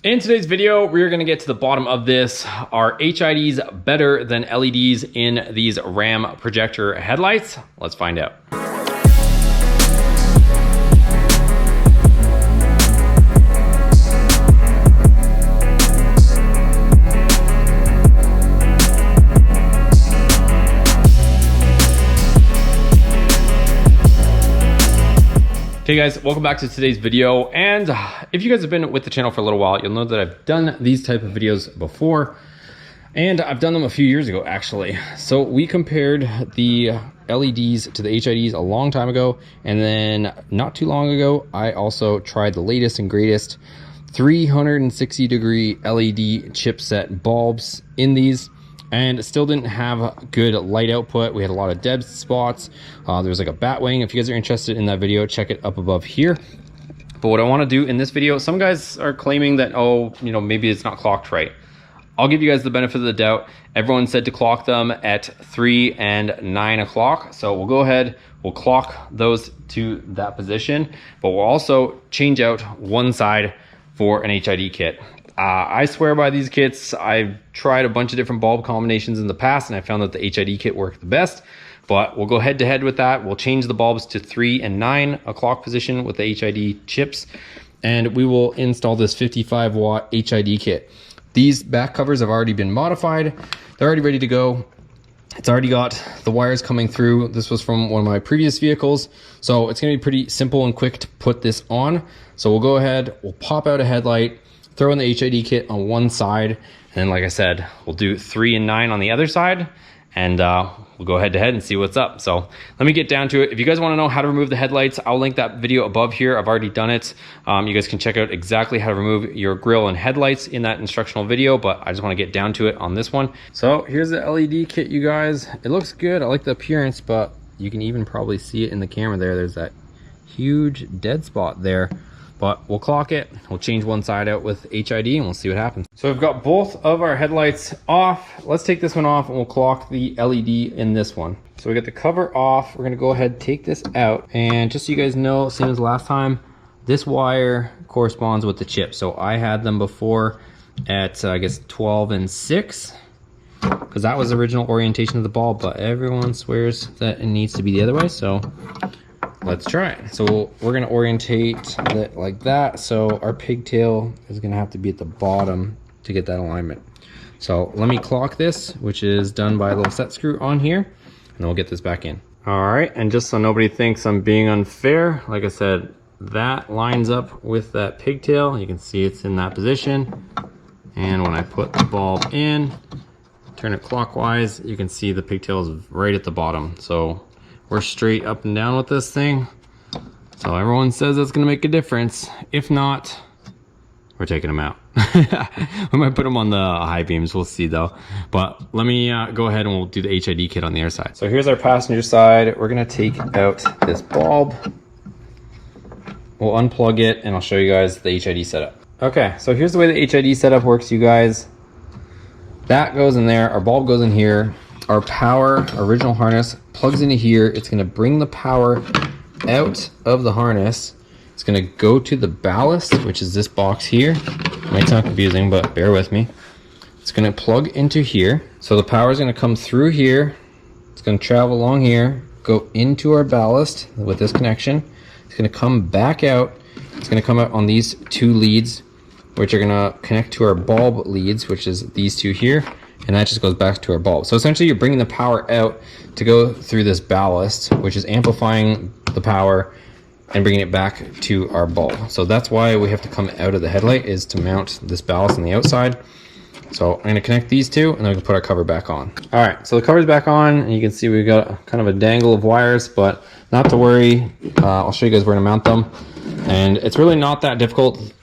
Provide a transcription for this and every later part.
In today's video, we're going to get to the bottom of this. Are HIDs better than LEDs in these RAM projector headlights? Let's find out. Hey guys, welcome back to today's video. And if you guys have been with the channel for a little while, you'll know that I've done these type of videos before, and I've done them a few years ago actually. So we compared the LEDs to the HIDs a long time ago, and then not too long ago I also tried the latest and greatest 360-degree LED chipset bulbs in these, and still didn't have good light output. We had a lot of dead spots. There was like a bat wing. If you guys are interested in that video, check it up above here. But what I want to do in this video, some guys are claiming that, oh, you know, maybe it's not clocked right. I'll give you guys the benefit of the doubt. Everyone said to clock them at 3 and 9 o'clock. So we'll go ahead, we'll clock those to that position, but we'll also change out one side for an HID kit. I swear by these kits. I've tried a bunch of different bulb combinations in the past, and I found that the HID kit worked the best. But we'll go head to head with that. We'll change the bulbs to 3 and 9 o'clock position with the HID chips, and we will install this 55-watt HID kit. These back covers have already been modified. They're already ready to go. It's already got the wires coming through. This was from one of my previous vehicles, so it's gonna be pretty simple and quick to put this on. So we'll go ahead, we'll pop out a headlight, throw in the HID kit on one side, and then like I said, we'll do 3 and 9 on the other side, and we'll go head to head and see what's up. So let me get down to it. If you guys want to know how to remove the headlights, I'll link that video above here. I've already done it. You guys can check out exactly how to remove your grille and headlights in that instructional video, but I just want to get down to it on this one. So here's the LED kit, you guys. It looks good. I like the appearance, but you can even probably see it in the camera there. There's that huge dead spot there. But we'll clock it, we'll change one side out with HID, and we'll see what happens. So we've got both of our headlights off. Let's take this one off and we'll clock the LED in this one. So we got the cover off. We're gonna go ahead, take this out, and just so you guys know, same as last time, this wire corresponds with the chip. So I had them before at I guess 12 and 6, because that was the original orientation of the bulb, but everyone swears that it needs to be the other way, so let's try it. So we're gonna orientate it like that. So our pigtail is gonna have to be at the bottom to get that alignment. So let me clock this, which is done by a little set screw on here, and then we'll get this back in. All right, and just so nobody thinks I'm being unfair, like I said, that lines up with that pigtail. You can see it's in that position. And when I put the bulb in, turn it clockwise, you can see the pigtail is right at the bottom. So we're straight up and down with this thing. So everyone says it's gonna make a difference. If not, we're taking them out. We might put them on the high beams, we'll see though. But let me go ahead and we'll do the HID kit on the other side. So here's our passenger side. We're gonna take out this bulb. We'll unplug it and I'll show you guys the HID setup. Okay, so here's the way the HID setup works, you guys. That goes in there, our bulb goes in here. Our power, original harness, plugs into here. It's gonna bring the power out of the harness. It's gonna go to the ballast, which is this box here. It might sound confusing, but bear with me. It's gonna plug into here. So the power is gonna come through here. It's gonna travel along here, go into our ballast with this connection. It's gonna come back out. It's gonna come out on these two leads, which are gonna connect to our bulb leads, which is these two here. And that just goes back to our bulb. So essentially you're bringing the power out to go through this ballast, which is amplifying the power and bringing it back to our bulb. So that's why we have to come out of the headlight, is to mount this ballast on the outside. So I'm gonna connect these two and then we can put our cover back on. All right, so the cover's back on, and you can see we've got kind of a dangle of wires, but not to worry. I'll show you guys where to mount them. And it's really not that difficult.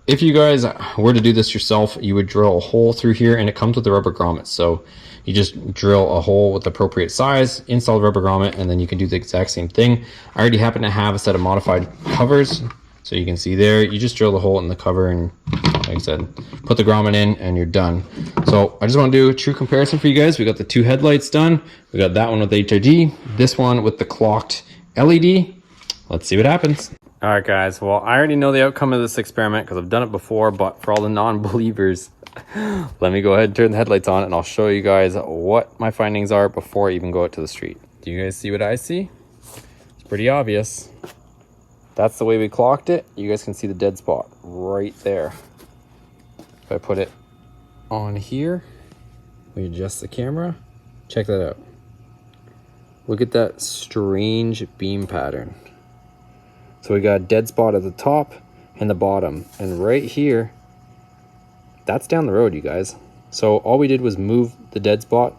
If you guys were to do this yourself, you would drill a hole through here, and it comes with the rubber grommets. So you just drill a hole with the appropriate size, install the rubber grommet, and then you can do the exact same thing. I already happen to have a set of modified covers. So you can see there, you just drill the hole in the cover and, like I said, put the grommet in and you're done. So I just want to do a true comparison for you guys. We got the two headlights done. We got that one with HID, this one with the clocked LED. Let's see what happens. All right, guys. Well, I already know the outcome of this experiment because I've done it before, but for all the non-believers, let me go ahead and turn the headlights on and I'll show you guys what my findings are before I even go out to the street. Do you guys see what I see? It's pretty obvious. That's the way we clocked it. You guys can see the dead spot right there. If I put it on here, we adjust the camera. Check that out. Look at that strange beam pattern. So we got a dead spot at the top and the bottom. And right here, that's down the road, you guys. So all we did was move the dead spot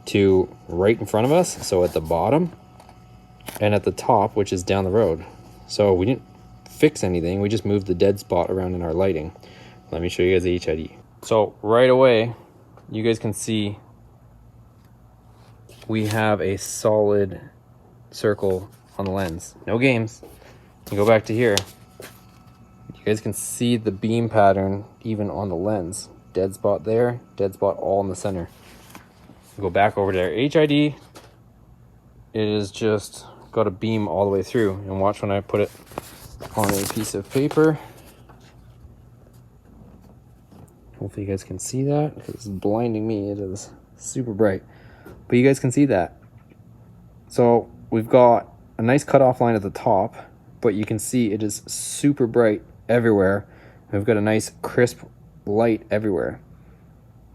to right in front of us. So at the bottom and at the top, which is down the road. So we didn't fix anything. We just moved the dead spot around in our lighting. Let me show you guys the HID. So right away, you guys can see we have a solid circle on the lens. No games. You go back to here. You guys can see the beam pattern even on the lens. Dead spot there, dead spot all in the center. Go back over there. HID, it is just got a beam all the way through. And watch when I put it on a piece of paper. Hopefully you guys can see that. It's blinding me. It is super bright. But you guys can see that. So we've got a nice cutoff line at the top, but you can see it is super bright everywhere. And we've got a nice crisp light everywhere.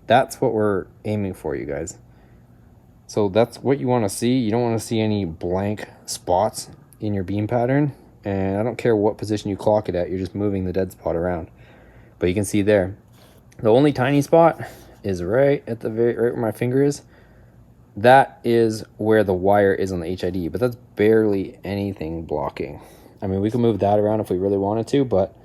That's what we're aiming for, you guys. So that's what you want to see. You don't want to see any blank spots in your beam pattern. And I don't care what position you clock it at, you're just moving the dead spot around. But you can see there. The only tiny spot is right at the right where my finger is. That is where the wire is on the HID, but that's barely anything blocking. I mean, we can move that around if we really wanted to, but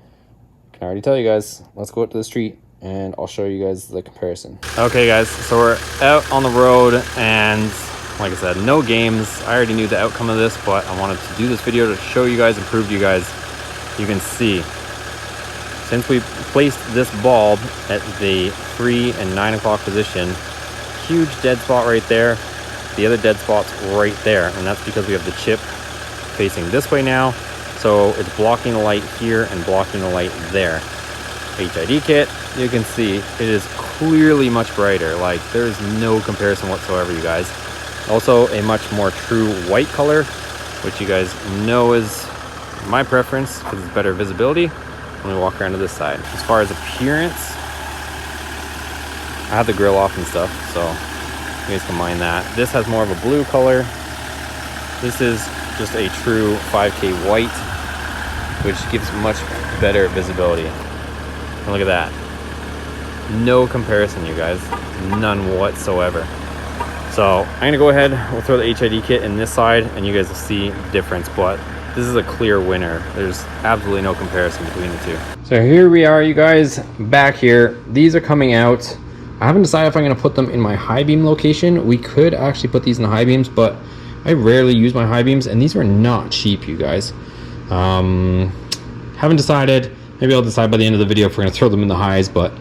I can already tell you guys, let's go out to the street and I'll show you guys the comparison. Okay guys, so we're out on the road and like I said, no games. I already knew the outcome of this, but I wanted to do this video to show you guys and prove to you guys. You can see, since we placed this bulb at the 3 and 9 o'clock position, huge dead spot right there. The other dead spot's right there, and that's because we have the chip facing this way now. So it's blocking the light here and blocking the light there. HID kit, you can see it is clearly much brighter. Like there's no comparison whatsoever, you guys. Also a much more true white color, which you guys know is my preference because it's better visibility. Let me walk around to this side. As far as appearance, I have the grill off and stuff, so you guys can mind that. This has more of a blue color. This is just a true 5K white, which gives much better visibility. And look at that. No comparison, you guys. None whatsoever. So I'm gonna go ahead, we'll throw the HID kit in this side and you guys will see the difference, but this is a clear winner. There's absolutely no comparison between the two. So here we are, you guys, back here. These are coming out. I haven't decided if I'm gonna put them in my high beam location. We could actually put these in the high beams, but I rarely use my high beams and these were not cheap, you guys. Haven't decided. Maybe I'll decide by the end of the video if we're gonna throw them in the highs, but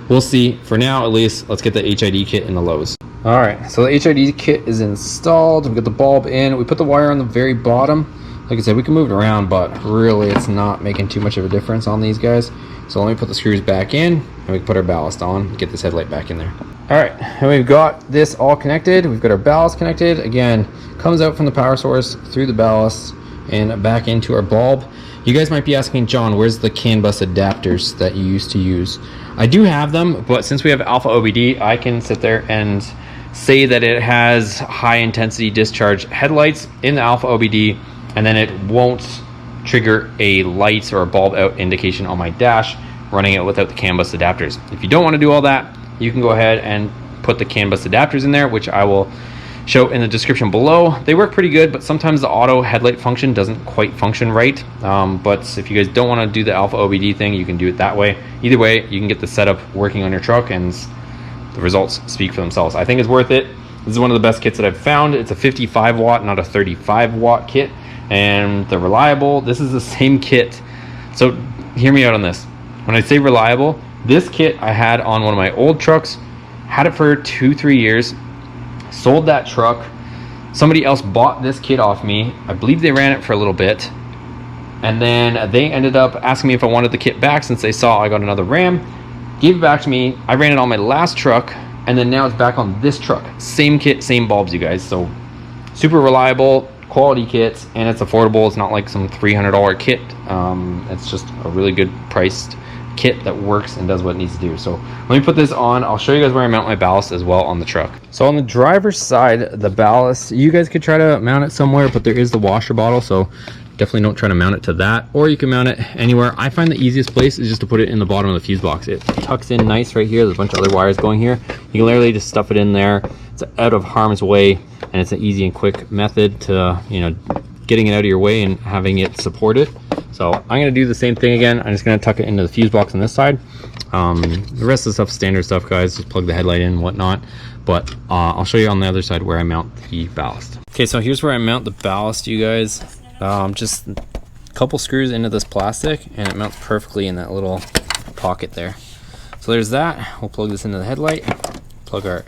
we'll see. For now, at least, let's get the HID kit in the lows. All right, so the HID kit is installed. We've got the bulb in. We put the wire on the very bottom. Like I said, we can move it around, but really it's not making too much of a difference on these guys. So let me put the screws back in and we can put our ballast on, get this headlight back in there. All right, and we've got this all connected. We've got our ballast connected. Again, comes out from the power source through the ballast and back into our bulb. You guys might be asking, John, where's the CAN bus adapters that you used to use? I do have them, but since we have alpha OBD, I can sit there and say that it has high intensity discharge headlights in the alpha OBD, and then it won't trigger a light or a bulb out indication on my dash running it without the CAN bus adapters. If you don't want to do all that, you can go ahead and put the CAN bus adapters in there, which I will show in the description below. They work pretty good, but sometimes the auto headlight function doesn't quite function right. But if you guys don't want to do the alpha OBD thing, you can do it that way. Either way, you can get the setup working on your truck and the results speak for themselves. I think it's worth it. This is one of the best kits that I've found. It's a 55 watt, not a 35 watt kit, and they're reliable. This is the same kit. So hear me out on this. When I say reliable, this kit I had on one of my old trucks, had it for 2-3 years, sold that truck. Somebody else bought this kit off me. I believe they ran it for a little bit, And then they ended up asking me if I wanted the kit back since they saw I got another Ram. Gave it back to me. I ran it on my last truck, and then now it's back on this truck. Same kit, same bulbs, you guys. So super reliable, quality kits, and it's affordable. It's not like some $300 kit. It's just a really good priced kit that works and does what it needs to do. So let me put this on. I'll show you guys where I mount my ballast as well on the truck. So on the driver's side, the ballast, you guys could try to mount it somewhere, but there is the washer bottle, so definitely don't try to mount it to that, or you can mount it anywhere. I find the easiest place is just to put it in the bottom of the fuse box. It tucks in nice right here. There's a bunch of other wires going here. You can literally just stuff it in there. It's out of harm's way, and it's an easy and quick method to, you know, getting it out of your way and having it support it. So I'm going to do the same thing again. I'm just going to tuck it into the fuse box on this side. The rest of the stuff, standard stuff, guys. Just plug the headlight in and whatnot. But I'll show you on the other side where I mount the ballast. Okay, so here's where I mount the ballast, you guys. Just a couple screws into this plastic, and it mounts perfectly in that little pocket there. So there's that. We'll plug this into the headlight, plug our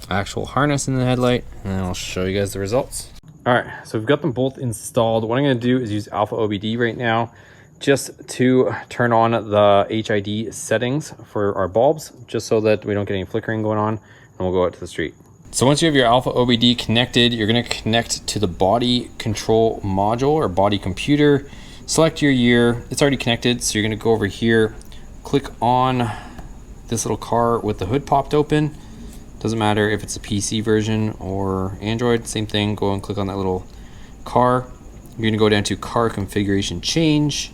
actual harness into the headlight, and then I'll show you guys the results. All right, so we've got them both installed. What I'm going to do is use Alpha OBD right now just to turn on the HID settings for our bulbs, just so that we don't get any flickering going on, and we'll go out to the street. So once you have your Alpha OBD connected, you're going to connect to the body control module or body computer. Select your year. It's already connected, so you're going to go over here, click on this little car with the hood popped open. Doesn't matter if it's a PC version or Android, same thing. Go and click on that little car. You're gonna go down to car configuration change.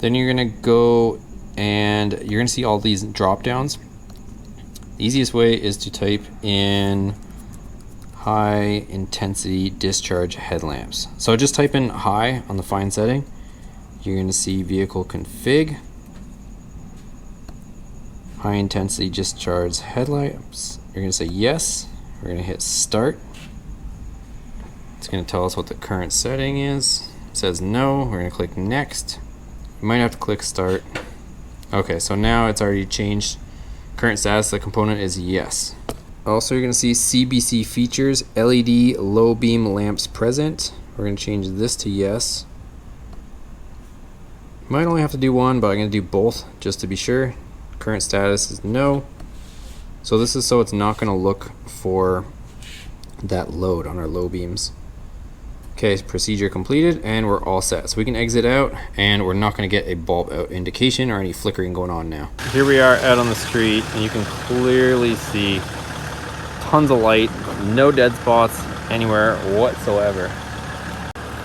Then you're gonna go and you're gonna see all these drop downs. The easiest way is to type in high intensity discharge headlamps. So just type in high on the fine setting. You're gonna see vehicle config. High intensity discharge headlights. You're gonna say yes. We're gonna hit start. It's gonna tell us what the current setting is. It says no. We're gonna click next. You might have to click start. Okay, so now it's already changed. Current status, the component is yes. Also, you're gonna see CBC features, LED low beam lamps present. We're gonna change this to yes. Might only have to do one, but I'm gonna do both just to be sure. Current status is no. So this is so it's not going to look for that load on our low beams. Okay, procedure completed, and we're all set. So we can exit out, and we're not going to get a bulb out indication or any flickering going on now. Here we are out on the street, and you can clearly see tons of light, no dead spots anywhere whatsoever.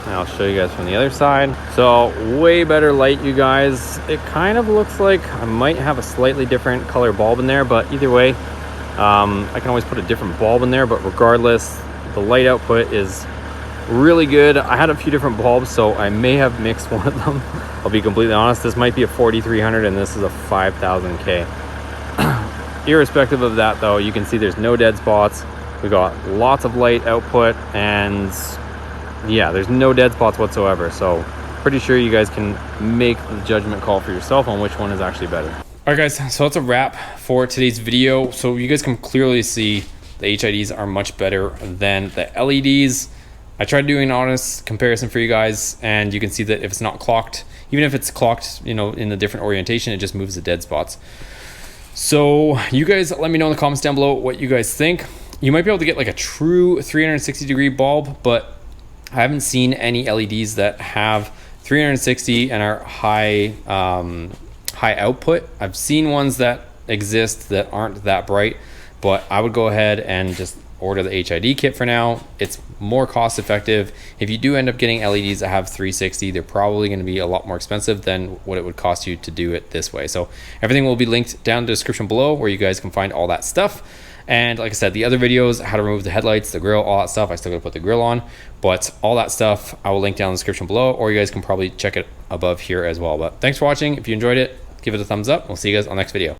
And I'll show you guys from the other side. So way better light, you guys. It kind of looks like I might have a slightly different color bulb in there, but either way, I can always put a different bulb in there, but regardless, the light output is really good. I had a few different bulbs, so I may have mixed one of them. I'll be completely honest, this might be a 4300 and this is a 5000K. Irrespective of that though, you can see there's no dead spots. We got lots of light output, and yeah, there's no dead spots whatsoever. So pretty sure you guys can make the judgment call for yourself on which one is actually better. All right guys, so that's a wrap for today's video. So you guys can clearly see the HIDs are much better than the LEDs. I tried doing an honest comparison for you guys, and you can see that if it's not clocked, even if it's clocked, you know, in a different orientation, it just moves the dead spots. So you guys let me know in the comments down below what you guys think. You might be able to get like a true 360-degree bulb, but I haven't seen any LEDs that have 360 and are high output. I've seen ones that exist that aren't that bright, but I would go ahead and just order the HID kit for now. It's more cost effective. If you do end up getting LEDs that have 360, they're probably going to be a lot more expensive than what it would cost you to do it this way. So everything will be linked down in the description below where you guys can find all that stuff. And like I said, the other videos, how to remove the headlights, the grill, all that stuff, I still gotta put the grill on, but all that stuff I will link down in the description below, or you guys can probably check it above here as well. But thanks for watching. If you enjoyed it, give it a thumbs up. We'll see you guys on the next video.